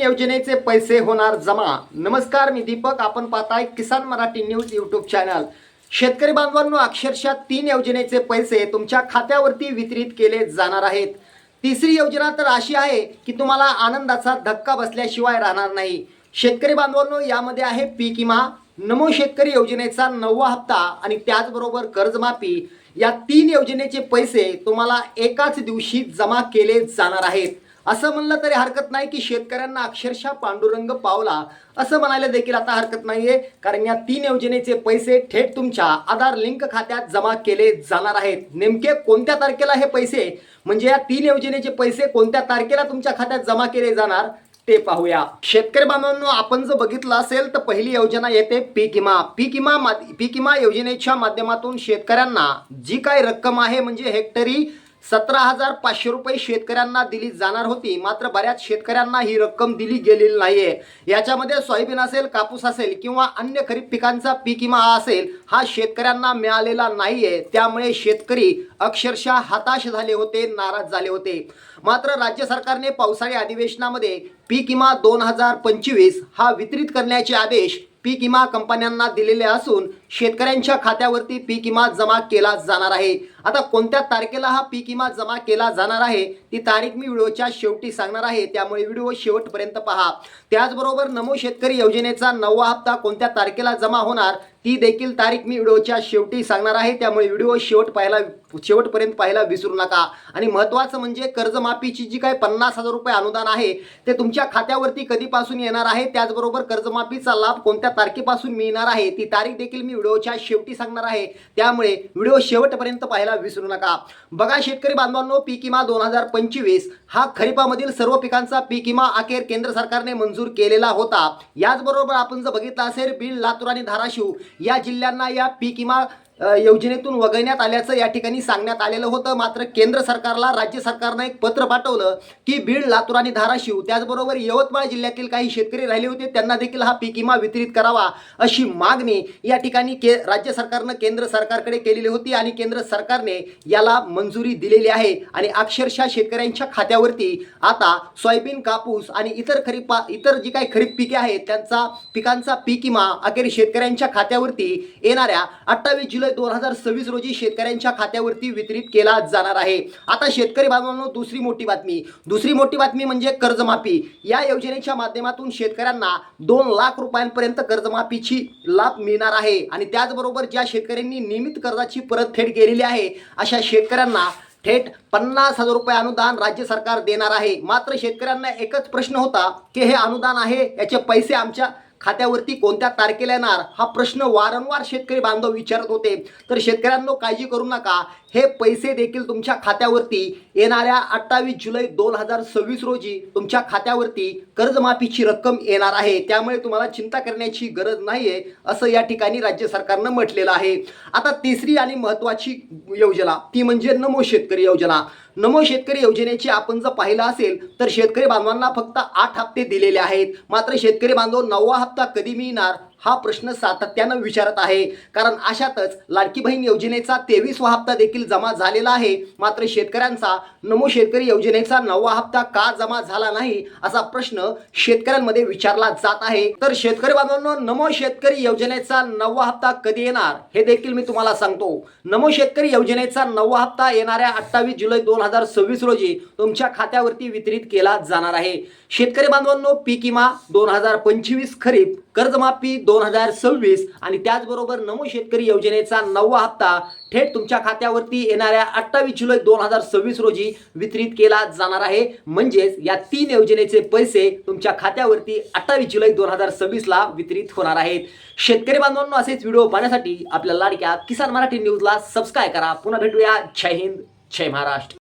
योजनेचे पैसे होणार जमा। नमस्कार, मी दीपक, आपण पाहताय किसान मराठी न्यूज यूट्यूब चॅनल। शेतकरी बांधवांनो, अक्षरशः 3 योजनेचे पैसे तुमच्या खात्यावरती वितरित केले जाणार आहेत। तिसरी योजना तर अशी आहे की तुम्हाला आनंदाचा धक्का बसल्याशिवाय राहणार नाही। शेतकरी बांधवांनो, यामध्ये आहे पीक विमा, नमो शेतकरी योजनेचा 9वा हप्ता आणि त्याचबरोबर कर्जमाफी। या 3 योजनेचे पैसे तुम्हाला एकाच दिवशी जमा केले जाणार आहेत। असं म्हणलं तरी हरकत नाही की शेतकऱ्यांना अक्षरशः पांडुरंग पावला असं म्हणायला देखील आता हरकत नाहीये, कारण या 3 योजनेचे पैसे थेट तुमच्या आधार लिंक खात्यात जमा केले जाणार आहेत। नेमके कोणत्या तारखेला हे पैसे, म्हणजे या 3 योजनेचे पैसे कोणत्या तारखेला तुमच्या खात्यात जमा केले जाणार ते पाहूया। शेतकरी बांधवांनो, आपण जर बघितलं असेल तर पहिली योजना येते पीक विमा। पीक विमा योजनेच्या माध्यमातून शेतकऱ्यांना जी काही रक्कम आहे, म्हणजे हेक्टरी 17,500 रुपये शेतकऱ्यांना दिली जाणार होती, मात्र बऱ्याच शेतकऱ्यांना ही रक्कम दिली गेलेली नाहीये। याच्यामध्ये सोयाबीन असेल, कापूस असेल किंवा अन्य खरीप पिकांचा पीक विमा असेल, हा शेतकऱ्यांना मिळालेला नाहीये। त्यामुळे शेतकरी अक्षरशः हताश झाले होते, नाराज झाले होते। मात्र राज्य सरकारने पावसाळी अधिवेशनामध्ये पीक विमा 2025 हा वितरित करण्याचे आदेश पीक विमा कंपन्यांना दिलेले असून शेतकऱ्यांच्या खात्यावरती पीक विमा जमा केला जाणार आहे। आता कोणत्या तारखेला हा पीक विमा जमा केला जाणार आहे ती तारीख मी व्हिडिओच्या शेवटी सांगणार आहे, त्यामुळे व्हिडिओ शेवटपर्यंत पहा। त्याचबरोबर नमो शेतकरी योजनेचा 9वा हप्ता कोणत्या तारखेला जमा होणार ती देखील तारीख मी व्हिडिओच्या शेवटी सांगणार आहे, त्यामुळे व्हिडिओ शेवटपर्यंत पाहायला विसरू नका। आणि महत्त्वाचं म्हणजे कर्जमाफीची जी काही 50,000 रुपये अनुदान आहे ते तुमच्या खात्यावरती कधीपासून येणार आहे, त्याचबरोबर कर्जमाफीचा लाभ कोणत्या तारखेपासून मिळणार आहे ती तारीख देखील मी व्हिडिओच्या शेवटी सांगणार आहे, त्यामुळे व्हिडिओ शेवटपर्यंत पाहायला विसरू नका। बघा शेतकरी बांधवांनो, पीक विमा 2025 हा खरीपामधील सर्व पिकांचा पीक विमा अखेर केंद्र सरकारने मंजूर केलेला होता। याचबरोबर आपण जर बघितलं असेल, बीड, लातूर आणि धाराशिव या जिल्ह्यांना या पीक विमा योजनेतून वगळण्यात आल्याचं या ठिकाणी सांगण्यात आलेलं होतं। मात्र केंद्र सरकारला राज्य सरकारनं एक पत्र पाठवलं की बीड, लातूर आणि धाराशिव त्याचबरोबर यवतमाळ जिल्ह्यातील काही शेतकरी राहिले होते, त्यांना देखील हा पीक विमा वितरित करावा अशी मागणी या ठिकाणी राज्य सरकारनं केंद्र सरकारकडे केलेली होती आणि केंद्र सरकारने याला मंजुरी दिलेली आहे। आणि अक्षरशः शेतकऱ्यांच्या खात्यावरती आता सोयाबीन, कापूस आणि इतर जी काही खरीप पिके आहेत त्यांचा पिकांचा पीक विमा अखेर शेतकऱ्यांच्या खात्यावरती येणाऱ्या 28 जुलै 2026 रोजी शेतकऱ्यांच्या खात्यावरती वितरित केला जाणार आहे। आता शेतकरी बांधवांनो, दुसरी मोठी बातमी म्हणजे कर्जमाफी। या योजनेच्या माध्यमातून शेतकऱ्यांना 2 लाख रुपयांपर्यंत कर्जमाफीची लाभ मिळणार आहे। आणि त्याचबरोबर ज्या शेतकऱ्यांनी नियमित कर्जाची परतफेड केलेली आहे अशा शेतकऱ्यांना थेट 50,000 रुपये अनुदान राज्य सरकार देणार आहे। मात्र शेतकऱ्यांना एकच प्रश्न होता की हे अनुदान आहे, याचे पैसे आमच्या खात्यावरती कोणत्या तारखेला येणार, हा प्रश्न वारंवार शेतकरी बांधव विचारत होते। तर शेतकऱ्यांनो, काळजी करू नका, हे पैसे देखील तुमच्या खात्यावरती येणाऱ्या 28 जुलै 2026 रोजी तुमच्या खात्यावरती कर्जमाफीची रक्कम येणार आहे, त्यामुळे तुम्हाला चिंता करण्याची गरज नाहीये असं या ठिकाणी राज्य सरकारनं म्हटलेलं आहे। आता तिसरी आणि महत्त्वाची योजना ती म्हणजे नमो शेतकरी योजना। नमो शेतकरी योजनेची आपण जर पाहिलं असेल तर शेतकरी बांधवांना फक्त 8 हप्ते दिलेले आहेत। मात्र शेतकरी बांधव 9वा हप्ता कधी मिळणार हा प्रश्न सातत्यानं विचारत आहे, कारण अशातच लाडकी बहीण योजनेचा 23वा हप्ता देखील जमा झालेला आहे। मात्र शेतकऱ्यांचा नमो शेतकरी योजनेचा 9वा हप्ता का जमा झाला नाही असा प्रश्न शेतकऱ्यांमध्ये विचारला जात आहे। तर शेतकरी बांधवांनो, नमो शेतकरी योजनेचा 9वा हप्ता कधी येणार हे देखील मी तुम्हाला सांगतो। नमो शेतकरी योजनेचा 9वा हप्ता येणाऱ्या 28 जुलै 2026 रोजी तुमच्या खात्यावरती वितरित केला जाणार आहे। शेतकरी बांधवांनो, पीक विमा 2025 खरीप, कर्जमाफी 2026 आणि त्याचबरोबर नमो शेतकरी योजनेचा 9वा हप्ता थेट तुमच्या खात्यावरती येणाऱ्या 28 जुलै 2026 रोजी वितरित केला जाणार आहे। म्हणजेच या 3 योजनेचे पैसे तुमच्या खात्यावरती 28 जुलै 2026 ला वितरित होणार आहेत। शेतकरी बांधवांनो, असेच व्हिडिओ पाहण्यासाठी आपल्या लाडक्या किसान मराठी न्यूजला सबस्क्राइब करा। पुन्हा भेटूया। जय हिंद, जय महाराष्ट्र।